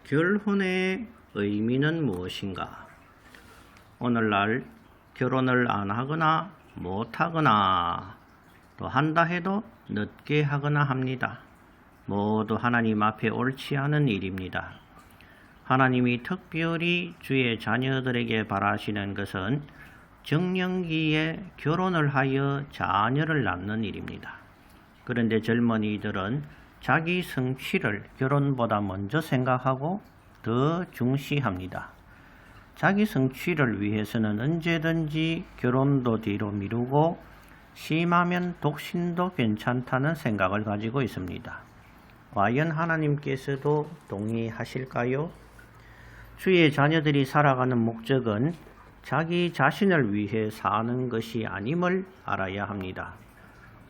결혼의 의미는 무엇인가? 오늘날 결혼을 안 하거나 못 하거나 또 한다 해도 늦게 하거나 합니다. 모두 하나님 앞에 옳지 않은 일입니다. 하나님이 특별히 주의 자녀들에게 바라시는 것은 정년기에 결혼을 하여 자녀를 낳는 일입니다. 그런데 젊은이들은 자기 성취를 결혼보다 먼저 생각하고 더 중시합니다. 자기 성취를 위해서는 언제든지 결혼도 뒤로 미루고 심하면 독신도 괜찮다는 생각을 가지고 있습니다. 과연 하나님께서도 동의하실까요? 주의 자녀들이 살아가는 목적은 자기 자신을 위해 사는 것이 아님을 알아야 합니다.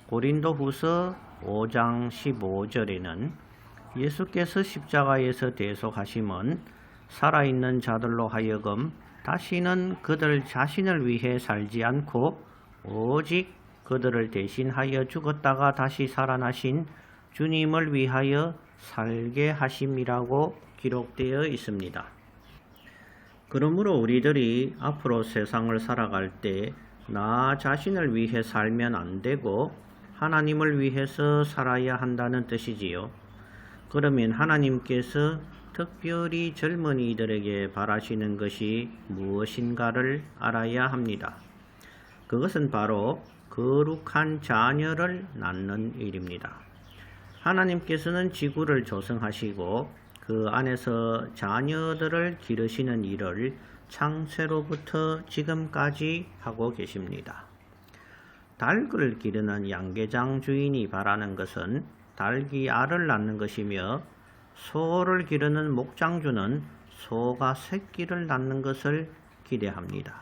고린도후서 5장 15절에는 예수께서 십자가에서 대속하심은 살아있는 자들로 하여금 다시는 그들 자신을 위해 살지 않고 오직 그들을 대신하여 죽었다가 다시 살아나신 주님을 위하여 살게 하심이라고 기록되어 있습니다. 그러므로 우리들이 앞으로 세상을 살아갈 때 나 자신을 위해 살면 안 되고 하나님을 위해서 살아야 한다는 뜻이지요. 그러면 하나님께서 특별히 젊은이들에게 바라시는 것이 무엇인가를 알아야 합니다. 그것은 바로 거룩한 자녀를 낳는 일입니다. 하나님께서는 지구를 조성하시고 그 안에서 자녀들을 기르시는 일을 창세로부터 지금까지 하고 계십니다. 닭을 기르는 양계장 주인이 바라는 것은 닭이 알을 낳는 것이며 소를 기르는 목장주는 소가 새끼를 낳는 것을 기대합니다.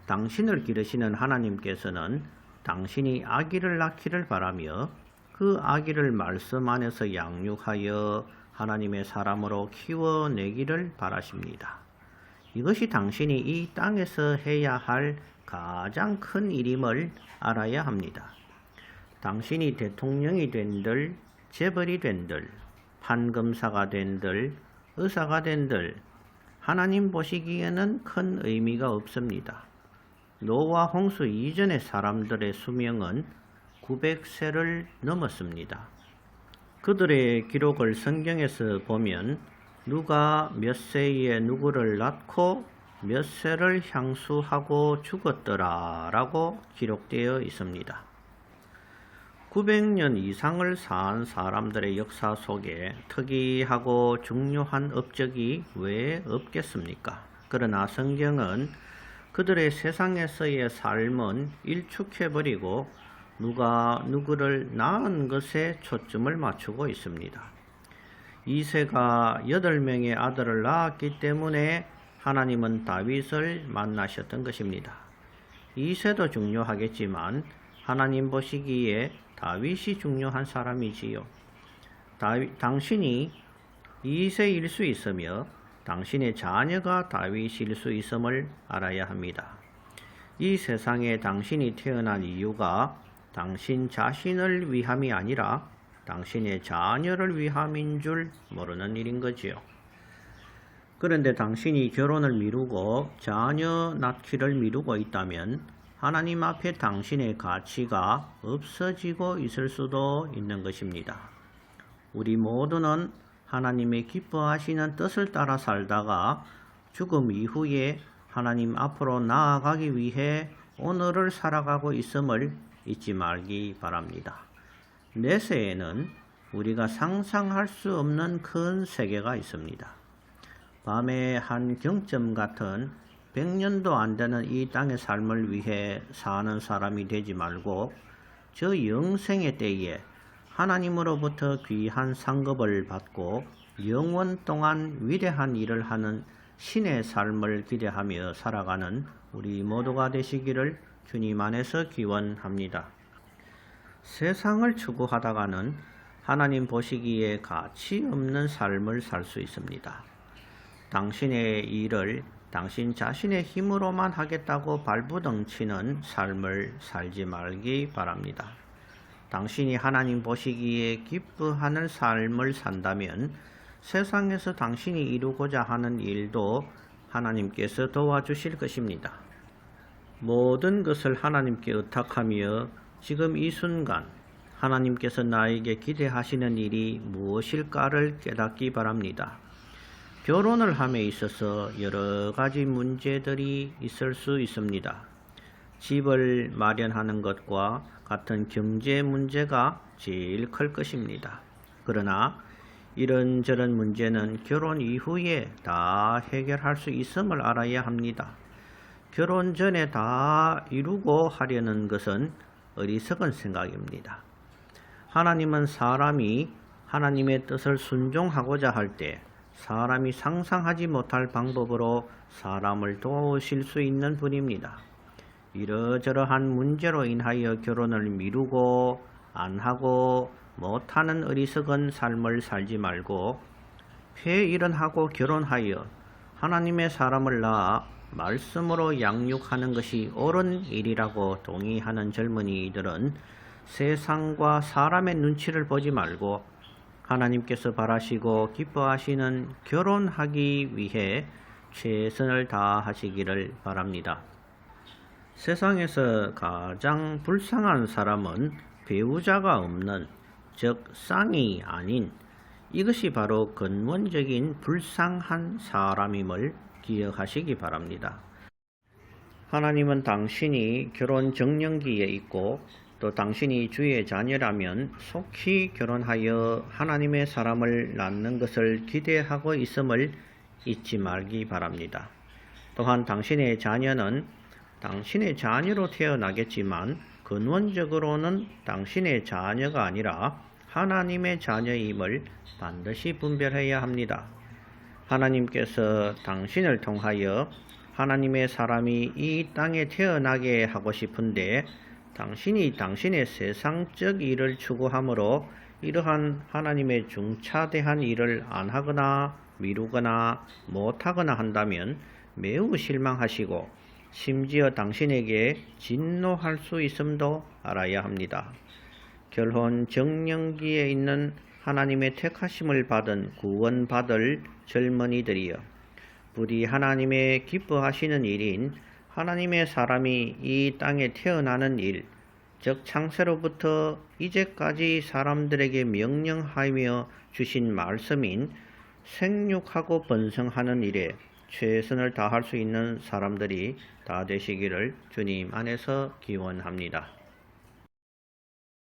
당신을 기르시는 하나님께서는 당신이 아기를 낳기를 바라며 그 아기를 말씀 안에서 양육하여 하나님의 사람으로 키워내기를 바라십니다. 이것이 당신이 이 땅에서 해야 할 가장 큰 일임을 알아야 합니다. 당신이 대통령이 된들, 재벌이 된들, 판검사가 된들, 의사가 된들 하나님 보시기에는 큰 의미가 없습니다. 노아 홍수 이전의 사람들의 수명은 900세를 넘었습니다. 그들의 기록을 성경에서 보면 누가 몇 세에 누구를 낳고 몇 세를 향수하고 죽었더라 라고 기록되어 있습니다. 900년 이상을 산 사람들의 역사 속에 특이하고 중요한 업적이 왜 없겠습니까? 그러나 성경은 그들의 세상에서의 삶은 일축해버리고 누가 누구를 낳은 것에 초점을 맞추고 있습니다. 이새가 8명의 아들을 낳았기 때문에 하나님은 다윗을 만나셨던 것입니다. 이새도 중요하겠지만 하나님 보시기에 다윗이 중요한 사람이지요. 당신이 이새일 수 있으며 당신의 자녀가 다윗일 수 있음을 알아야 합니다. 이 세상에 당신이 태어난 이유가 당신 자신을 위함이 아니라 당신의 자녀를 위함인 줄 모르는 일인 거지요. 그런데 당신이 결혼을 미루고 자녀 낳기를 미루고 있다면 하나님 앞에 당신의 가치가 없어지고 있을 수도 있는 것입니다. 우리 모두는 하나님의 기뻐하시는 뜻을 따라 살다가 죽음 이후에 하나님 앞으로 나아가기 위해 오늘을 살아가고 있음을 잊지 말기 바랍니다. 내세에는 우리가 상상할 수 없는 큰 세계가 있습니다. 밤의 한 경점 같은 100년도 안 되는 이 땅의 삶을 위해 사는 사람이 되지 말고 저 영생의 때에 하나님으로부터 귀한 상급을 받고 영원 동안 위대한 일을 하는 신의 삶을 기대하며 살아가는 우리 모두가 되시기를 주님 안에서 기원합니다. 세상을 추구하다가는 하나님 보시기에 가치 없는 삶을 살 수 있습니다. 당신의 일을 당신 자신의 힘으로만 하겠다고 발부덩치는 삶을 살지 말기 바랍니다. 당신이 하나님 보시기에 기뻐하는 삶을 산다면 세상에서 당신이 이루고자 하는 일도 하나님께서 도와주실 것입니다. 모든 것을 하나님께 의탁하며 지금 이 순간 하나님께서 나에게 기대하시는 일이 무엇일까를 깨닫기 바랍니다. 결혼을 함에 있어서 여러 가지 문제들이 있을 수 있습니다. 집을 마련하는 것과 같은 경제 문제가 제일 클 것입니다. 그러나 이런저런 문제는 결혼 이후에 다 해결할 수 있음을 알아야 합니다. 결혼 전에 다 이루고 하려는 것은 어리석은 생각입니다. 하나님은 사람이 하나님의 뜻을 순종하고자 할 때 사람이 상상하지 못할 방법으로 사람을 도우실 수 있는 분입니다. 이러저러한 문제로 인하여 결혼을 미루고 안 하고 못하는 어리석은 삶을 살지 말고 회일은하고 결혼하여 하나님의 사람을 낳아 말씀으로 양육하는 것이 옳은 일이라고 동의하는 젊은이들은 세상과 사람의 눈치를 보지 말고 하나님께서 바라시고 기뻐하시는 결혼하기 위해 최선을 다하시기를 바랍니다. 세상에서 가장 불쌍한 사람은 배우자가 없는, 즉 쌍이 아닌, 이것이 바로 근원적인 불쌍한 사람임을 기억하시기 바랍니다. 하나님은 당신이 결혼 정년기에 있고 또 당신이 주의 자녀라면 속히 결혼하여 하나님의 사람을 낳는 것을 기대하고 있음을 잊지 말기 바랍니다. 또한 당신의 자녀는 당신의 자녀로 태어나겠지만 근원적으로는 당신의 자녀가 아니라 하나님의 자녀임을 반드시 분별해야 합니다. 하나님께서 당신을 통하여 하나님의 사람이 이 땅에 태어나게 하고 싶은데 당신이 당신의 세상적 일을 추구하므로 이러한 하나님의 중차대한 일을 안 하거나 미루거나 못하거나 한다면 매우 실망하시고 심지어 당신에게 진노할 수 있음도 알아야 합니다. 결혼 정년기에 있는 하나님의 택하심을 받은 구원받을 젊은이들이여, 부디 하나님의 기뻐하시는 일인 하나님의 사람이 이 땅에 태어나는 일, 즉 창세로부터 이제까지 사람들에게 명령하며 주신 말씀인 생육하고 번성하는 일에 최선을 다할 수 있는 사람들이 다 되시기를 주님 안에서 기원합니다.